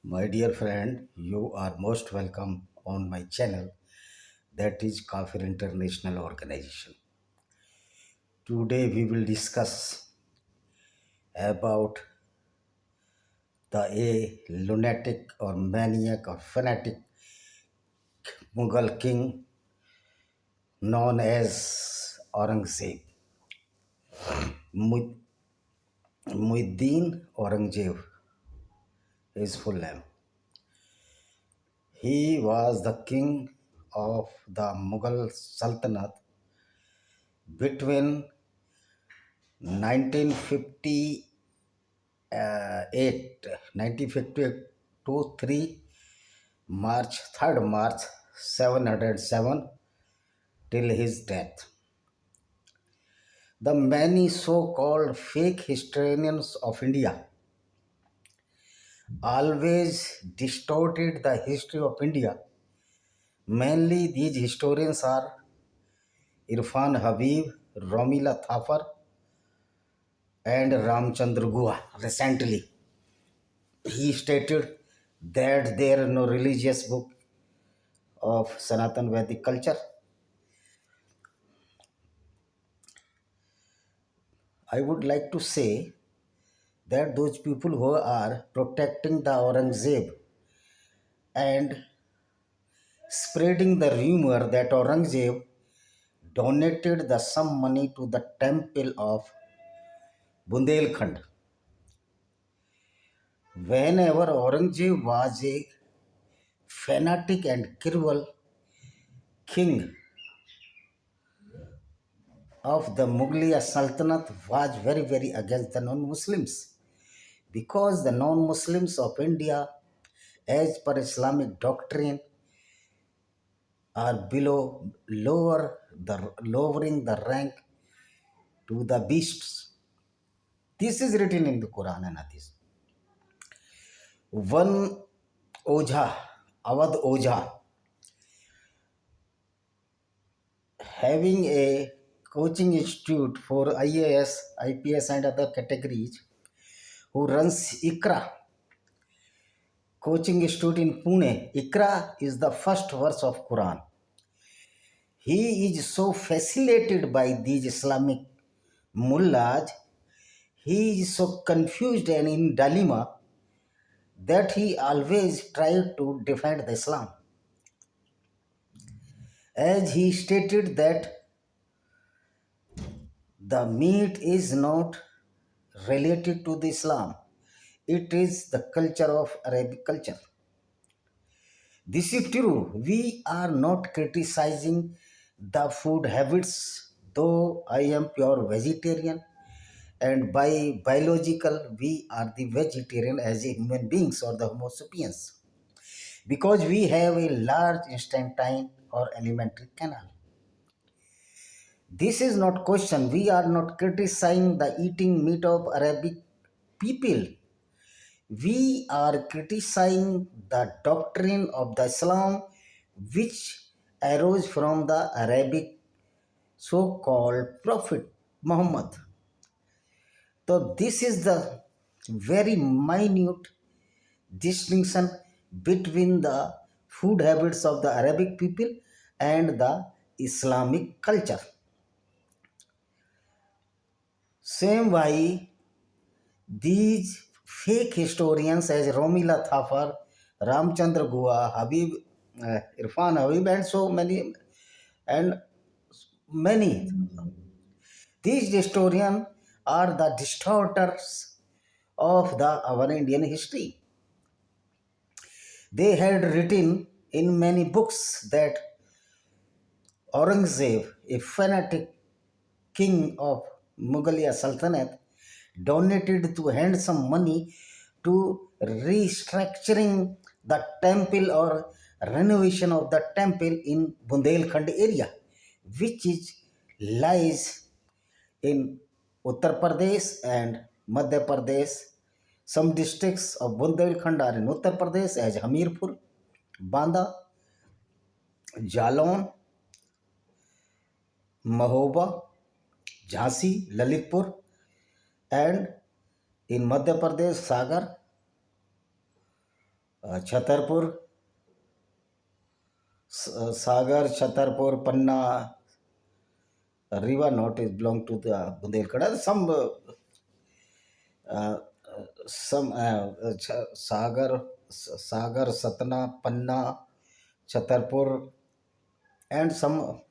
My dear friend, you are most welcome on my channel, that is Kafir International Organization. Today we will discuss about a lunatic or maniac or fanatic Mughal king known as Aurangzeb. Mu- Muhyiddin Aurangzeb, his full name. He was the king of the Mughal Sultanate between 1958, 1952 3 March 3rd March 707 till his death. The many so-called fake historians of India always distorted the history of India. Mainly these historians are IRFAN HABIB, ROMILA THAPER and Ramchandra GUHA. Recently, he stated that there are no religious book of Sanatan Vedic culture. I would like to say that those people who are protecting the Aurangzeb and spreading the rumor that Aurangzeb donated the some money to the temple of Bundelkhand. Whenever Aurangzeb was a fanatic and cruel king of the Mughal Sultanate, was very against the non-Muslims, because the non-Muslims of India, as per Islamic doctrine, are lowering the rank to the beasts. This is written in the Quran and Hadith. One Ojha, Avad Ojha, having a coaching institute for IAS, IPS and other categories, who runs IKRA coaching institute in Pune. IKRA is the first verse of Quran. He is so fascinated by these Islamic mullahs, he is so confused and in dilemma that he always tried to defend the Islam. As he stated that the meat is not related to the Islam, it is the culture of Arabic culture. This is true. We are not criticizing the food habits, though I am pure vegetarian, and by biological we are the vegetarian as a human beings or the Homo sapiens, because we have a large intestine or alimentary canal. This is not question. We are not criticizing the eating meat of Arabic people. We are criticizing the doctrine of the Islam which arose from the Arabic so-called Prophet Muhammad. So this is the very minute distinction between the food habits of the Arabic people and the Islamic culture. Same way, these fake historians as Romila Thapar, Ramchandra Guha, Habib, Irfan Habib, and so many, and many. These historians are the distorters of our Indian history. They had written in many books that Aurangzeb, a fanatic king of Mughal Sultanate, donated to hand some money to restructuring the temple or renovation of the temple in Bundelkhand area, which is lies in Uttar Pradesh and Madhya Pradesh. Some districts of Bundelkhand are in Uttar Pradesh as Hamirpur, Banda, Jalon, Mahoba, Jhansi, Lalitpur, and in Madhya Pradesh, Sagar, Chhatarpur, Sagar, Chhatarpur, Panna, river not is belong to the Bundelkhand. Uh, Sagar, Sagar, Satna, Panna, Chhatarpur, and some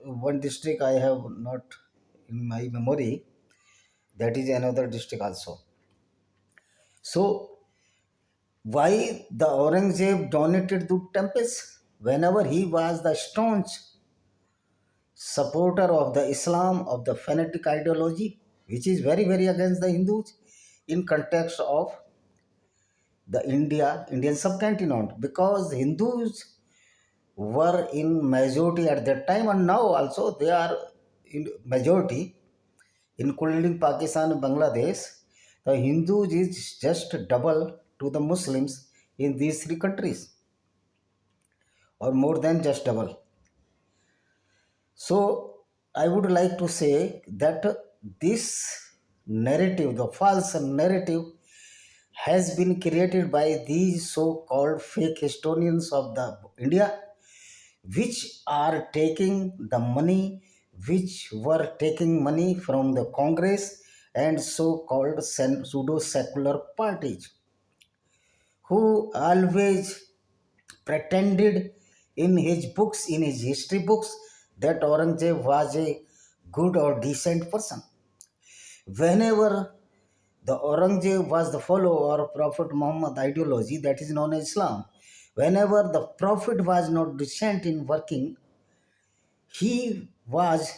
one district I have not in my memory. That is another district also. So why the Aurangzeb donated to temples? Whenever he was the staunch supporter of the Islam, of the fanatic ideology, which is very, very against the Hindus in context of the Indian subcontinent, because Hindus were in majority at that time, and now also they are in majority, including Pakistan and Bangladesh. The Hindus is just double to the Muslims in these three countries, or more than just double. So I would like to say that this narrative, the false narrative, has been created by these so-called fake historians of the India, which are taking the money, which were taking money from the Congress and so-called pseudo-secular parties, who always pretended in his books, in his history books, that Aurangzeb was a good or decent person. Whenever the Aurangzeb was the follower of Prophet Muhammad ideology, that is known as Islam, whenever the Prophet was not decent in working, he was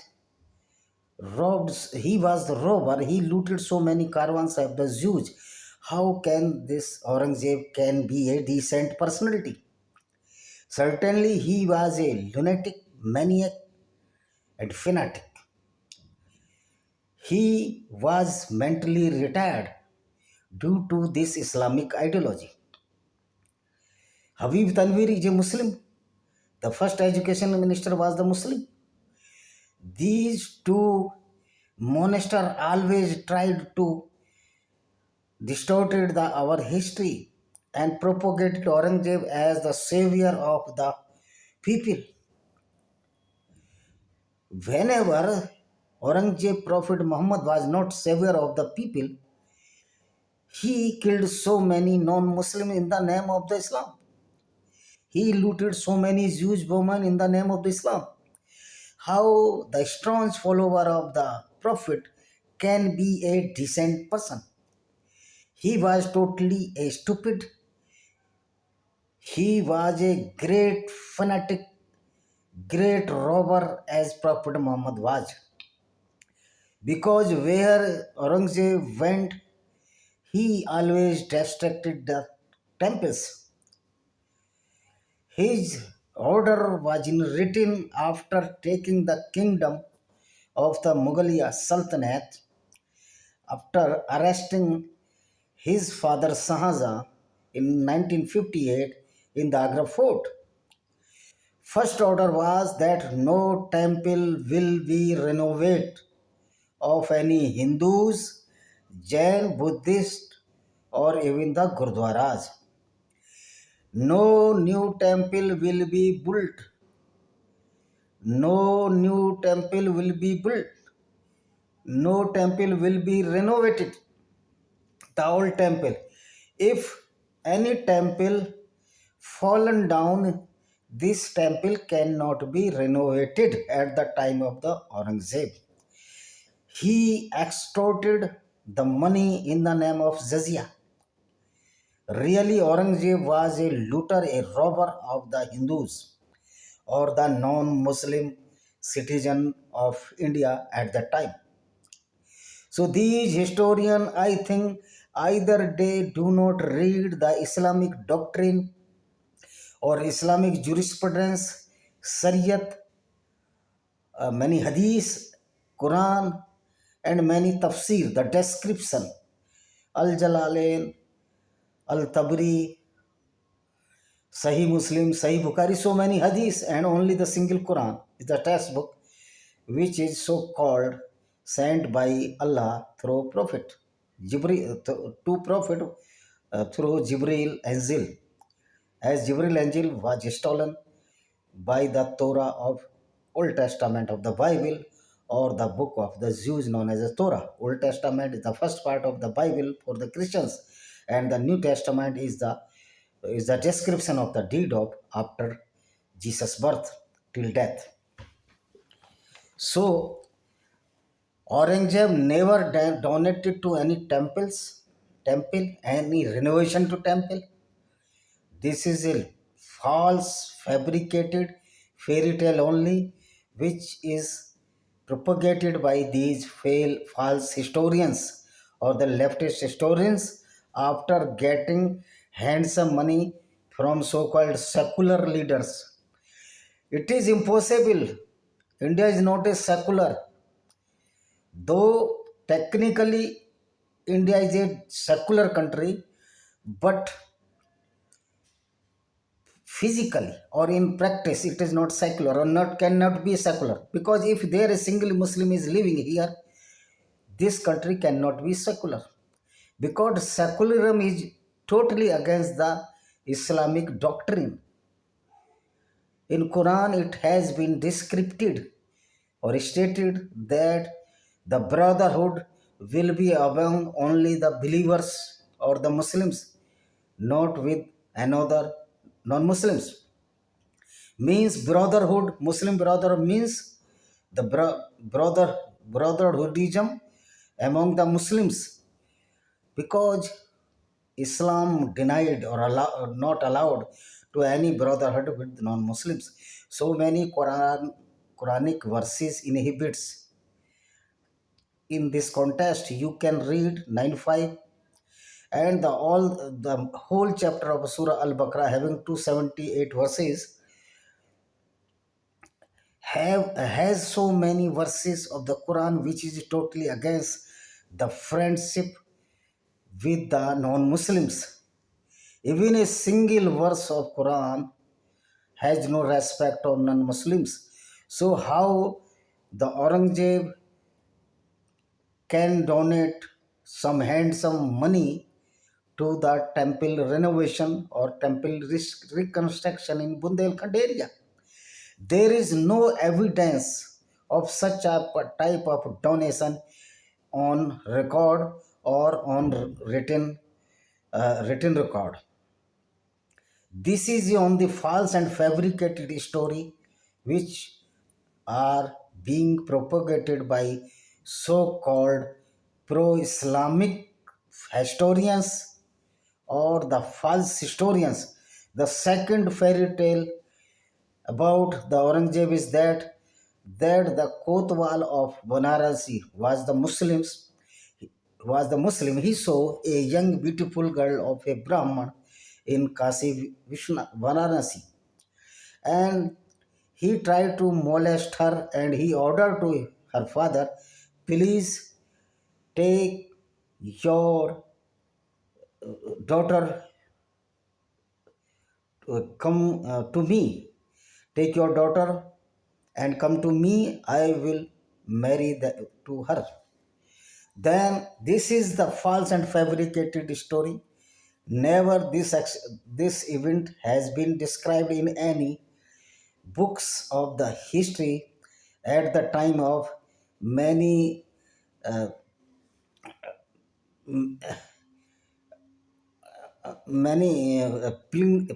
he was the robber, he looted so many caravans of the Jews. How can this Aurangzeb can be a decent personality? Certainly, he was a lunatic, maniac, and fanatic. He was mentally retired due to this Islamic ideology. Habib Tanvir is a Muslim. The first education minister was the Muslim. These two monsters always tried to distorted our history and propagated Aurangzeb as the savior of the people. Whenever Aurangzeb Prophet Muhammad was not savior of the people, he killed so many non-Muslims in the name of the Islam. He looted so many Jewish women in the name of the Islam. How the staunch follower of the Prophet can be a decent person? He was totally a stupid. He was a great fanatic, great robber as Prophet Muhammad was. Because where Aurangzeb went, he always destructed the temples. His order was written after taking the kingdom of the Mughal Sultanate, after arresting his father Shahjahan in 1958 in the Agra fort. First order was that no temple will be renovated of any Hindus, Jain, Buddhist, or even the Gurdwaras. No new temple will be built. No new temple will be built. No temple will be renovated. The old temple. If any temple fallen down, this temple cannot be renovated at the time of the Aurangzeb. He extorted the money in the name of jizya. Really, Aurangzeb was a looter, a robber of the Hindus or the non-Muslim citizen of India at that time. So these historians, I think, either they do not read the Islamic doctrine or Islamic jurisprudence, Shariat, many hadith, Quran, and many tafsir, the description, Al-Jalalain, Al-Tabri, Sahih Muslim, Sahih Bukhari, so many hadiths, and only the single Quran is the textbook, which is so called sent by Allah through Prophet Jibreel to Prophet through Jibril Angel, as Jibril Angel was stolen by the Torah of Old Testament of the Bible, or the book of the Jews known as the Torah. Old Testament is the first part of the Bible for the Christians, and the New Testament is the description of the deed of after Jesus' birth till death. So Aurangzeb never donated to any any renovation to temple. This is a false, fabricated fairy tale only, which is propagated by these false historians or the leftist historians after getting handsome money from so called secular leaders. It is impossible. India is not a secular, though technically India is a secular country, but physically or in practice it is not secular or not cannot be secular, because if there a single Muslim is living here, this country cannot be secular, because secularism is totally against the Islamic doctrine. In Quran it has been described or stated that the brotherhood will be among only the believers or the Muslims, not with another non-Muslims. Means brotherhood, Muslim brotherhood means the brotherhoodism among the Muslims, because Islam denied or not allowed to any brotherhood with non-Muslims. So many Quranic verses inhibits. In this context you can read 95, and the whole chapter of Surah Al-Baqarah having 278 verses has so many verses of the Quran which is totally against the friendship with the non-Muslims. Even a single verse of Quran has no respect of non-Muslims. So how the Aurangzeb can donate some handsome money to the temple renovation or temple reconstruction in Bundelkhand area? There is no evidence of such a type of donation on record or on written record. This is on the false and fabricated story which are being propagated by so-called pro-Islamic historians or the false historians. The second fairy tale about the Aurangzeb is that the Kotwal of Banarasi was the Muslim. He saw a young beautiful girl of a Brahman in Kasi Vishnu Varanasi, and he tried to molest her, and he ordered to her father, please take your daughter, come to me, take your daughter and come to me, I will marry to her. Then this is the false and fabricated story. Never this event has been described in any books of the history at the time of many uh,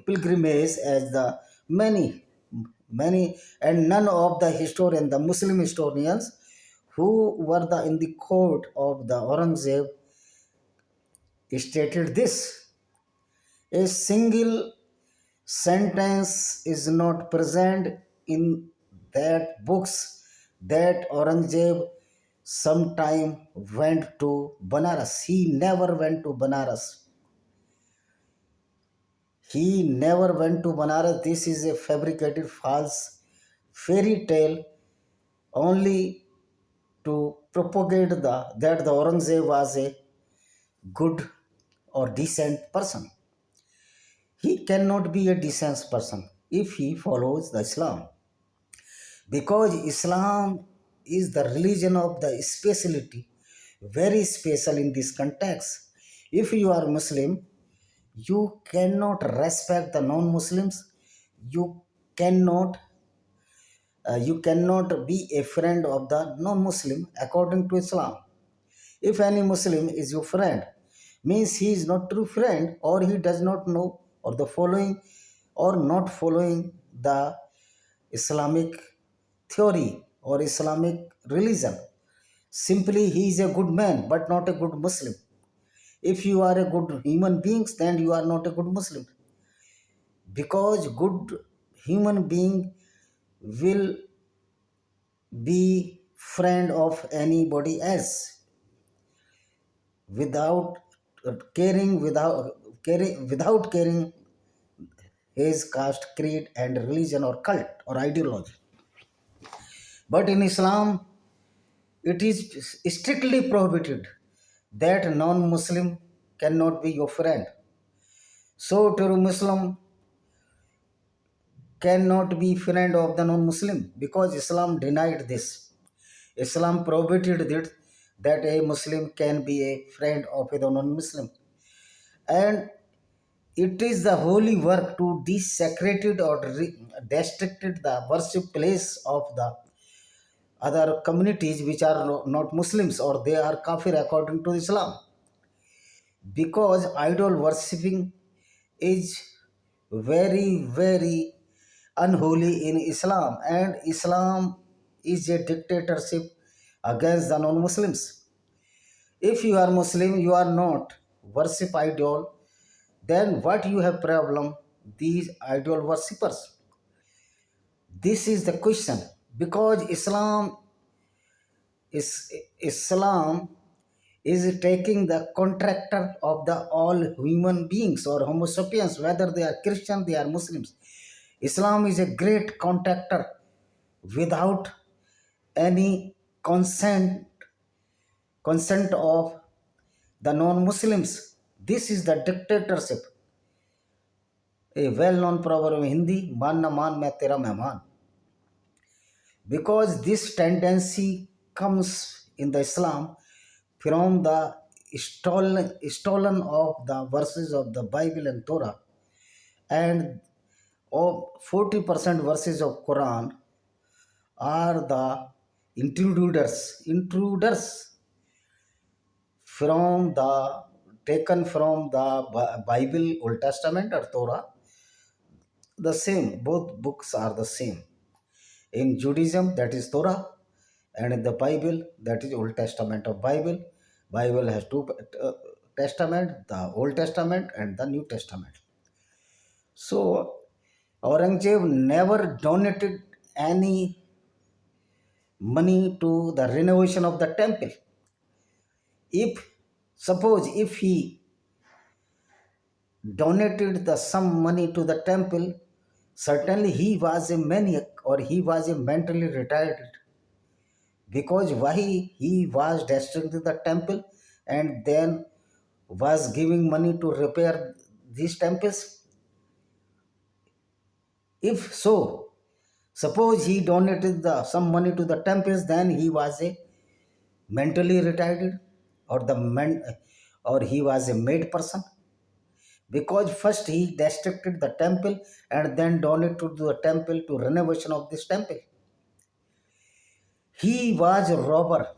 pilgrimage, as the many and none of the historian, the Muslim historians who were in the court of the Aurangzeb stated this. A single sentence is not present in that books that Aurangzeb sometime went to Banaras. He never went to Banaras. He never went to Banaras. This is a fabricated false fairy tale only to propagate that the Aurangzeb was a good or decent person. He cannot be a decent person if he follows the Islam, because Islam is the religion of the speciality, very special in this context. If you are Muslim, You cannot respect the non-Muslims. You cannot you cannot be a friend of the non-Muslim according to Islam. If any Muslim is your friend, means he is not true friend, or he does not know or the following or not following the Islamic theory or Islamic religion. Simply he is a good man but not a good Muslim. If you are a good human beings, then you are not a good Muslim, because good human being will be friend of anybody else without caring his caste, creed, and religion or cult or ideology. But in Islam, it is strictly prohibited that non-Muslim cannot be your friend. So, to a Muslim cannot be friend of the non-Muslim because Islam denied this. Islam prohibited it that a Muslim can be a friend of a non-Muslim, and it is the holy work to desecrated or restricted the worship place of the other communities which are not Muslims, or they are kafir according to Islam, because idol worshipping is very unholy in Islam, and Islam is a dictatorship against the non-Muslims. If you are Muslim, you are not worship idol, then what you have problem these idol worshippers? This is the question, because Islam is taking the contractor of the all human beings or homo sapiens, whether they are Christian, they are Muslims. Islam is a great contractor without any consent of the non-Muslims. This is the dictatorship. A well-known proverb in Hindi, "Man na maan, main tera mehman." Because this tendency comes in the Islam from the stolen of the verses of the Bible and Torah, and 40% verses of Quran are the intruders from the taken from the Bible, Old Testament or Torah. The same, both books are the same. In Judaism, that is Torah, and in the Bible, that is Old Testament of Bible. Bible has two testament, the Old Testament and the New Testament. So Aurangzeb never donated any money to the renovation of the temple. If he donated the some money to the temple, certainly he was a maniac or he was a mentally retarded, because why he was destroying the temple and then was giving money to repair these temples? If so, suppose he donated some money to the temples, then he was a mentally retarded, or or he was a mad person, because first he destructed the temple and then donated to the temple to renovation of this temple. He was a robber.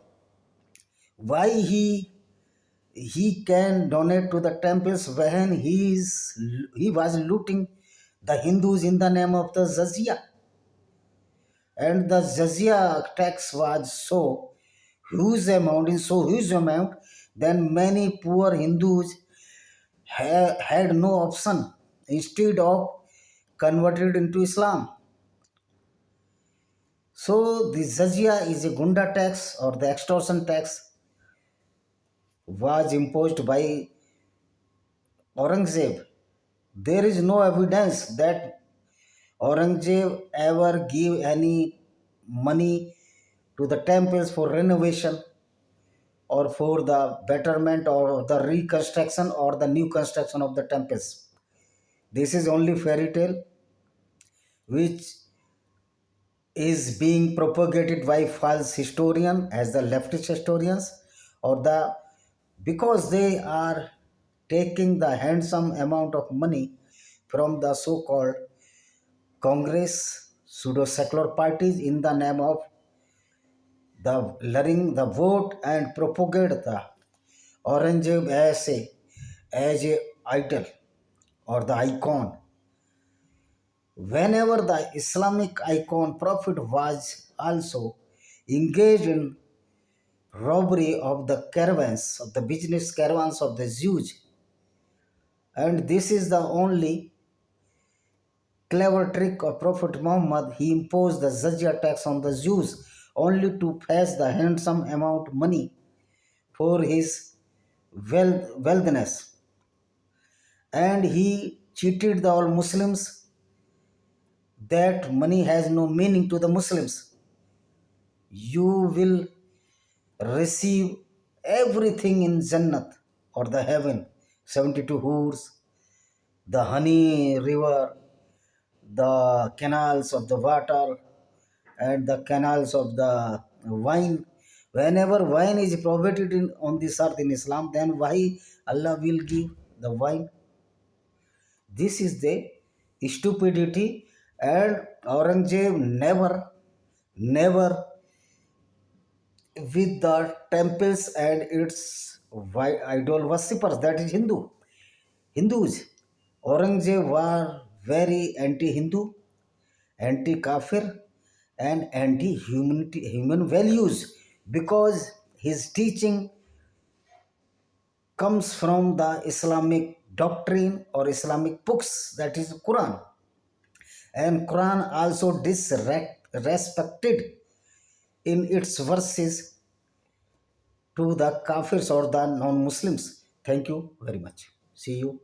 Why he can donate to the temples when he was looting the Hindus in the name of the jizya, and the jizya tax was so huge amount, then many poor Hindus had no option instead of converted into Islam. So the jizya is a gunda tax or the extortion tax was imposed by Aurangzeb. There is no evidence that Aurangzeb ever gave any money to the temples for renovation or for the betterment or the reconstruction or the new construction of the temples. This is only fairy tale which is being propagated by false historian as the leftist historians, or the because they are taking the handsome amount of money from the so-called Congress, pseudo-secular parties in the name of the luring the vote and propagate the Aurangzeb as a idol or the icon. Whenever the Islamic icon Prophet was also engaged in robbery of the caravans, of the business caravans of the Jews, and this is the only clever trick of Prophet Muhammad. He imposed the Zajja tax on the Jews only to pass the handsome amount of money for his wealthiness. And he cheated the all Muslims that money has no meaning to the Muslims. You will receive everything in Jannat or the heaven, 72 hoors, the honey river, the canals of the water, and the canals of the wine. Whenever wine is prohibited on this earth in Islam, then why Allah will give the wine? This is the stupidity, and Aurangzeb never with the temples and its idol worshippers, that is Hindus. Aurangzeb were very anti-Hindu, anti-kafir, and anti-human values because his teaching comes from the Islamic doctrine or Islamic books, that is Quran. And Quran also disrespected in its verses to the kafirs or the non-Muslims. Thank you very much. See you.